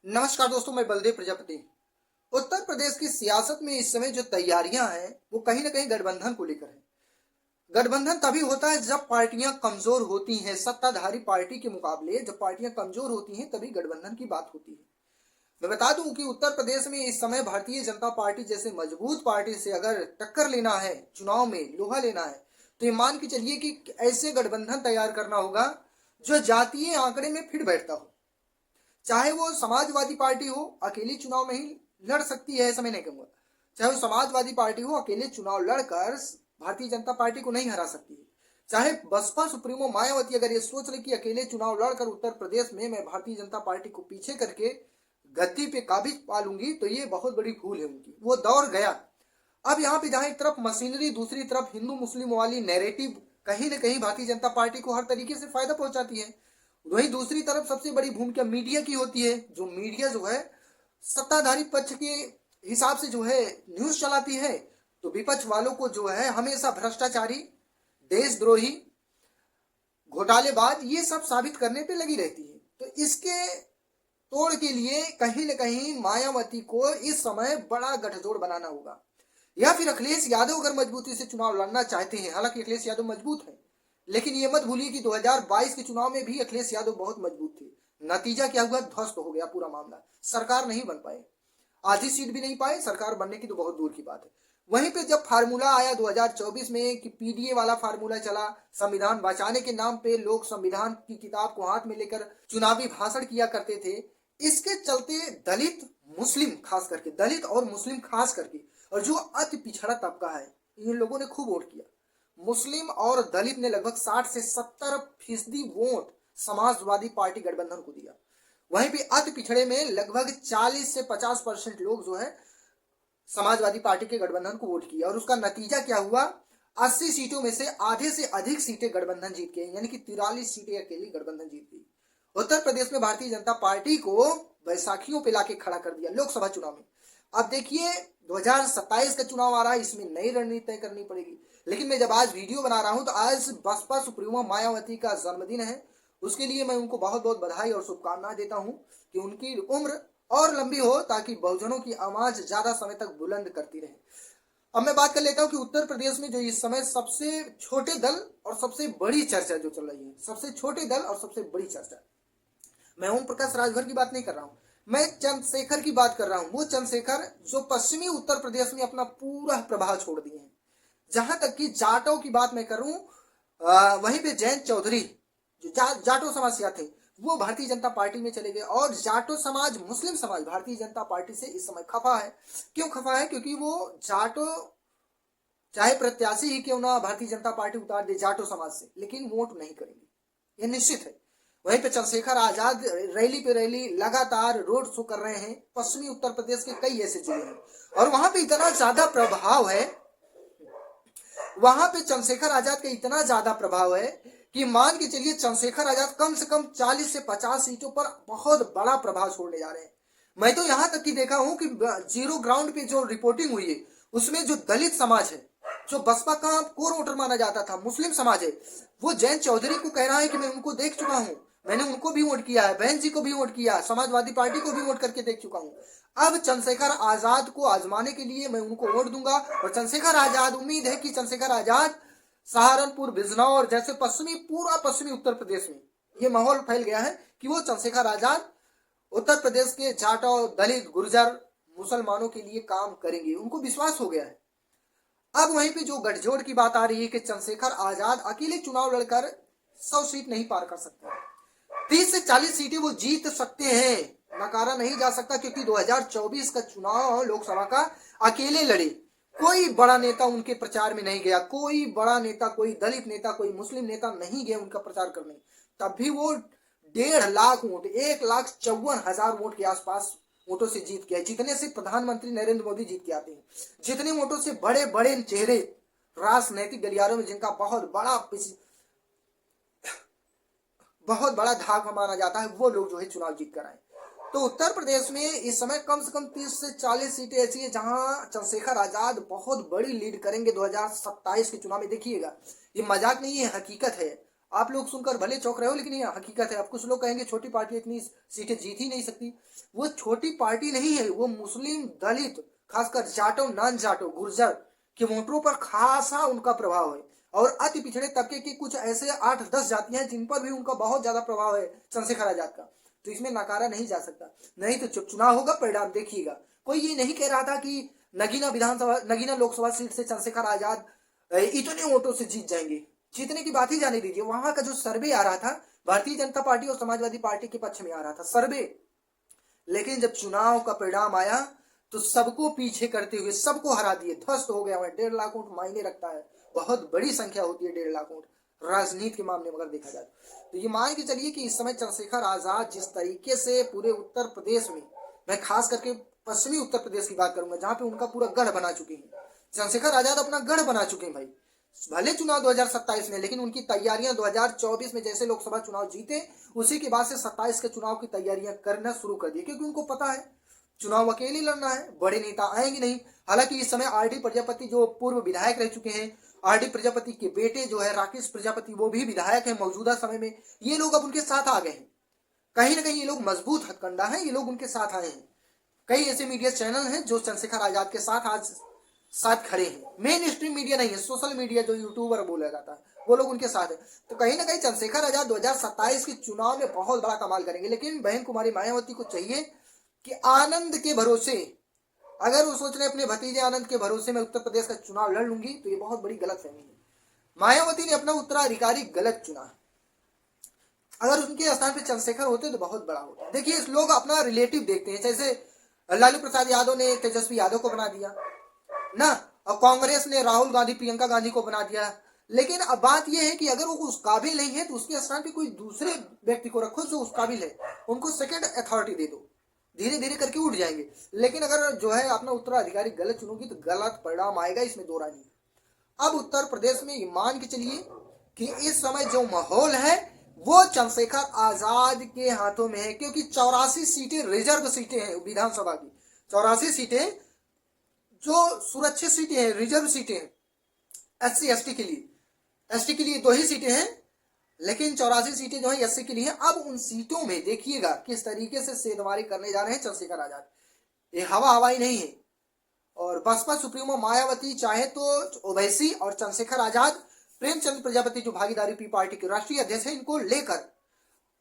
नमस्कार दोस्तों, मैं बलदेव प्रजापति। उत्तर प्रदेश की सियासत में इस समय जो तैयारियां हैं वो कहीं ना कहीं गठबंधन को लेकर है। गठबंधन तभी होता है जब पार्टियां कमजोर होती हैं। सत्ताधारी पार्टी के मुकाबले जब पार्टियां कमजोर होती हैं तभी गठबंधन की बात होती है। मैं बता दूं कि उत्तर प्रदेश में इस समय भारतीय जनता पार्टी जैसे मजबूत पार्टी से अगर टक्कर लेना है, चुनाव में लोहा लेना है, तो ये मान के चलिए कि ऐसे गठबंधन तैयार करना होगा जो जातीय आंकड़े में फिट बैठता हो। चाहे वो समाजवादी पार्टी हो, अकेली चुनाव नहीं लड़ सकती है, ऐसा मैं नहीं कहूंगा। चाहे वो समाजवादी पार्टी हो, अकेले चुनाव लड़कर भारतीय जनता पार्टी को नहीं हरा सकती है। चाहे बसपा सुप्रीमो मायावती अगर ये सोच ले कि अकेले चुनाव लड़कर उत्तर प्रदेश में मैं भारतीय जनता पार्टी को पीछे करके गद्दी पे काबिज पा लूंगी, तो ये बहुत बड़ी भूल है उनकी। वो दौर गया। अब यहाँ पे जहां एक तरफ मशीनरी, दूसरी तरफ हिंदू मुस्लिम वाली नैरेटिव कहीं ना कहीं भारतीय जनता पार्टी को हर तरीके से फायदा पहुंचाती है, वहीं दूसरी तरफ सबसे बड़ी भूमिका मीडिया की होती है। जो मीडिया जो है सत्ताधारी पक्ष के हिसाब से जो है न्यूज चलाती है, तो विपक्ष वालों को जो है हमेशा भ्रष्टाचारी, देशद्रोही, घोटालेबाज ये सब साबित करने पे लगी रहती है। तो इसके तोड़ के लिए कहीं न कहीं मायावती को इस समय बड़ा गठजोड़ बनाना होगा, या फिर अखिलेश यादव अगर मजबूती से चुनाव लड़ना चाहते हैं। हालांकि अखिलेश यादव मजबूत है, लेकिन ये मत भूलिए कि 2022 के चुनाव में भी अखिलेश यादव बहुत मजबूत थे। नतीजा क्या हुआ? ध्वस्त हो गया पूरा मामला। सरकार नहीं बन पाए, आधी सीट भी नहीं पाए। सरकार बनने की तो बहुत दूर की बात है। वहीं पे जब फार्मूला आया 2024 में कि पीडीए वाला फार्मूला चला, संविधान बचाने के नाम पे लोग संविधान की किताब को हाथ में लेकर चुनावी भाषण किया करते थे। इसके चलते दलित मुस्लिम खास करके, दलित और मुस्लिम खास करके, और जो अति पिछड़ा तबका है, इन लोगों ने खूब वोट किया। मुस्लिम और दलित ने लगभग 60 से 70% वोट समाजवादी पार्टी गठबंधन को दिया। वहीं पे अति पिछड़े में लगभग 40 से 50% लोग जो है समाजवादी पार्टी के गठबंधन को वोट किया। और उसका नतीजा क्या हुआ? 80 सीटों में से आधे से अधिक सीटें गठबंधन जीत गई, यानी कि 43 सीटें अकेली गठबंधन जीत गई। उत्तर प्रदेश में भारतीय जनता पार्टी को बैसाखियों पे लाके खड़ा कर दिया लोकसभा चुनाव में। अब देखिए 2027 का चुनाव आ रहा है, इसमें नई रणनीति तय करनी पड़ेगी। लेकिन मैं जब आज वीडियो बना रहा हूं तो आज बसपा सुप्रीमो मायावती का जन्मदिन है। उसके लिए मैं उनको बहुत बहुत बधाई और शुभकामनाएं देता हूं कि उनकी उम्र और लंबी हो, ताकि बहुजनों की आवाज ज्यादा समय तक बुलंद करती रहे। अब मैं बात कर लेता हूं कि उत्तर प्रदेश में जो इस समय सबसे छोटे दल और सबसे बड़ी चर्चा जो चल रही है, सबसे छोटे दल और सबसे बड़ी चर्चा, मैं ओम प्रकाश राजभर की बात नहीं कर रहा हूं, मैं चंद्रशेखर की बात कर रहा हूं। वो चंद्रशेखर जो पश्चिमी उत्तर प्रदेश में अपना पूरा प्रभाव छोड़ दिए हैं। जहां तक कि जाटों की बात मैं करूं, वहीं पे जयंत चौधरी जो जाटो समाज से थे, वो भारतीय जनता पार्टी में चले गए। और जाटो समाज, मुस्लिम समाज भारतीय जनता पार्टी से इस समय खफा है। क्यों खफा है? क्योंकि वो जाटो, चाहे प्रत्याशी ही क्यों ना भारतीय जनता पार्टी उतार दे जाटो समाज से, लेकिन वोट नहीं करेंगे, ये निश्चित है। वहीं पे चंद्रशेखर आजाद रैली पे रैली लगातार रोड शो कर रहे हैं। पश्चिमी उत्तर प्रदेश के कई ऐसे जिले हैं और वहां पे इतना ज्यादा प्रभाव है, वहां पे चंद्रशेखर आजाद का इतना ज्यादा प्रभाव है कि मान के चलिए चंद्रशेखर आजाद कम से कम 40 से 50 सीटों पर बहुत बड़ा प्रभाव छोड़ने जा रहे हैं। मैं तो यहां तक कि देखा हूं कि जीरो ग्राउंड पे जो रिपोर्टिंग हुई है उसमें जो दलित समाज है, जो बसपा का कोर वोटर माना जाता था, मुस्लिम समाज है, वो जयंत चौधरी को कह रहा है कि मैं उनको देख चुका हूं, मैंने उनको भी वोट किया है, बहन जी को भी वोट किया, समाजवादी पार्टी को भी वोट करके देख चुका हूं। अब चंद्रशेखर आजाद को आजमाने के लिए मैं उनको वोट दूंगा। और चंद्रशेखर आजाद, उम्मीद है कि चंद्रशेखर आजाद सहारनपुर, बिजनौर जैसे पश्चिमी, पूरा पश्चिमी उत्तर प्रदेश में ये माहौल फैल गया है कि वो चंद्रशेखर आजाद उत्तर प्रदेश के जाटो, दलित, गुर्जर, मुसलमानों के लिए काम करेंगे, उनको विश्वास हो गया है। अब वहीं पे जो गठजोड़ की बात आ रही है कि चंद्रशेखर आजाद अकेले चुनाव लड़कर 100 सीट नहीं पार कर सकते, 30 से 40 सीटें वो जीत सकते हैं, नकारा नहीं जा सकता। क्योंकि 2024 का चुनाव लोकसभा का अकेले लड़े, कोई बड़ा नेता उनके प्रचार में नहीं गया, कोई बड़ा नेता, कोई दलित नेता, कोई मुस्लिम नेता नहीं गया उनका प्रचार करने। तब भी वो 1.5 लाख वोट, 1,54,000 वोट के आसपास वोटों से जीत गया, जितने से प्रधानमंत्री नरेंद्र मोदी जीत के आते हैं, जितने वोटों से बड़े बड़े चेहरे राजनैतिक गलियारों में जिनका बहुत बड़ा धाक माना जाता है, वो लोग जो है चुनाव जीत कर आए। तो उत्तर प्रदेश में इस समय कम से कम 30 से 40 सीटें ऐसी है जहां चंद्रशेखर आजाद बहुत बड़ी लीड करेंगे 2027 के चुनाव में। देखिएगा, ये मजाक नहीं है, हकीकत है। आप लोग सुनकर भले चौंक रहे हो, लेकिन ये हकीकत है। अब कुछ लोग कहेंगे छोटी पार्टी इतनी सीटें जीत ही नहीं सकती। वो छोटी पार्टी नहीं है, वो मुस्लिम, दलित, खासकर जाटो, नॉन जाटो, गुर्जर के वोटरों पर खासा उनका प्रभाव है। और अति पिछड़े तबके की कुछ ऐसे 8-10 जातियां हैं जिन पर भी उनका बहुत ज्यादा प्रभाव है चंद्रशेखर आजाद का। तो इसमें नकारा नहीं जा सकता। नहीं तो जब चुनाव होगा परिणाम देखिएगा। कोई ये नहीं कह रहा था कि नगीना लोकसभा सीट से चंद्रशेखर आजाद इतने वोटों से जीत जाएंगे। जीतने की बात ही जाने दीजिए। वहां का जो सर्वे आ रहा था भारतीय जनता पार्टी और समाजवादी पार्टी के पक्ष में आ रहा था सर्वे, लेकिन जब चुनाव का परिणाम आया तो सबको पीछे करते हुए सबको हरा दिए, ध्वस्त हो गया। 1.5 लाख वोट मायने रखता है, बहुत बड़ी संख्या होती है 1.5 लाख वोट राजनीति के मामले में अगर देखा जाए। तो ये मान के चलिए कि इस समय चंद्रशेखर आजाद जिस तरीके से पूरे उत्तर प्रदेश में, मैं खास करके पश्चिमी उत्तर प्रदेश की बात करूंगा जहां पे उनका पूरा गढ़ बना चुके हैं, चंद्रशेखर आजाद अपना गढ़ बना चुके हैं भाई। भले चुनाव 2027 में, लेकिन उनकी तैयारियां 2024 में जैसे लोकसभा चुनाव जीते उसी के बाद से 27 के चुनाव की तैयारियां करना शुरू कर दी, क्योंकि उनको पता है चुनाव अकेले लड़ना है, बड़े नेता आएंगे नहीं। हालांकि इस समय आर डी प्रजापति जो पूर्व विधायक रह चुके हैं, आर डी प्रजापति के बेटे जो है राकेश प्रजापति, वो भी विधायक है मौजूदा समय में, ये लोग अब उनके साथ आ गए हैं। कहीं ना कहीं ये लोग मजबूत हथकंडा है, ये लोग उनके साथ आए हैं। कई ऐसे मीडिया चैनल हैं जो चंद्रशेखर आजाद के साथ आज साथ खड़े हैं। मेन स्ट्रीम मीडिया नहीं है, सोशल मीडिया जो यूट्यूबर बोला जाता है, वो लोग उनके साथ है। तो कहीं ना कहीं चंद्रशेखर आजाद 2027 के चुनाव में बहुत बड़ा कमाल करेंगे। लेकिन बहन कुमारी मायावती को चाहिए कि आनंद के भरोसे, अगर वो सोच रहे अपने भतीजे आनंद के भरोसे में उत्तर प्रदेश का चुनाव लड़ लूंगी, तो ये बहुत बड़ी गलत फहमी है। मायावती ने अपना उत्तराधिकारी गलत चुना। अगर उनके स्थान पे चंद्रशेखर होते तो बहुत बड़ा होता। देखिए लोग अपना रिलेटिव देखते हैं, जैसे लालू प्रसाद यादव ने तेजस्वी यादव को बना दिया ना, और कांग्रेस ने राहुल गांधी, प्रियंका गांधी को बना दिया। लेकिन अब बात यह है कि अगर वो उस काबिल नहीं है तो उसके स्थान पे कोई दूसरे व्यक्ति को रखो जो उस काबिल है, उनको सेकंड अथॉरिटी दे दो, धीरे धीरे करके उठ जाएंगे। लेकिन अगर जो है अपना उत्तराधिकारी गलत चुनोगी तो गलत परिणाम आएगा, इसमें दो राय नहीं। अब उत्तर प्रदेश में मान के चलिए कि इस समय जो माहौल है वो चंद्रशेखर आजाद के हाथों में है, क्योंकि 84 सीटें रिजर्व सीटें हैं विधानसभा की। 84 सीटें जो सुरक्षित सीटें हैं, रिजर्व सीटें हैं SC ST के लिए। ST के लिए 2 ही सीटें हैं, लेकिन 84 सीटें जो है SC के लिए हैं। अब उन सीटों में देखिएगा किस तरीके से सेंधमारी करने जा रहे हैं चंद्रशेखर आजाद। ये हवाई नहीं है। और बसपा सुप्रीमो मायावती चाहे तो ओवैसी और चंद्रशेखर आजाद, प्रेमचंद प्रजापति जो भागीदारी पी पार्टी के राष्ट्रीय अध्यक्ष है, इनको लेकर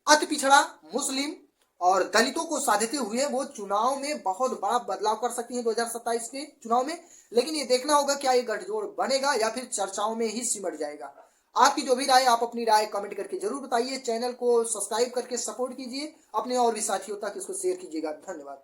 अति पिछड़ा, मुस्लिम और दलितों को साधते हुए वो चुनाव में बहुत बड़ा बदलाव कर सकती है 2027 के चुनाव में। लेकिन ये देखना होगा क्या ये गठजोड़ बनेगा या फिर चर्चाओं में ही सिमट जाएगा। आपकी जो भी राय, आप अपनी राय कमेंट करके जरूर बताइए। चैनल को सब्सक्राइब करके सपोर्ट कीजिए, अपने और भी साथियों तक इसको शेयर कीजिएगा। धन्यवाद।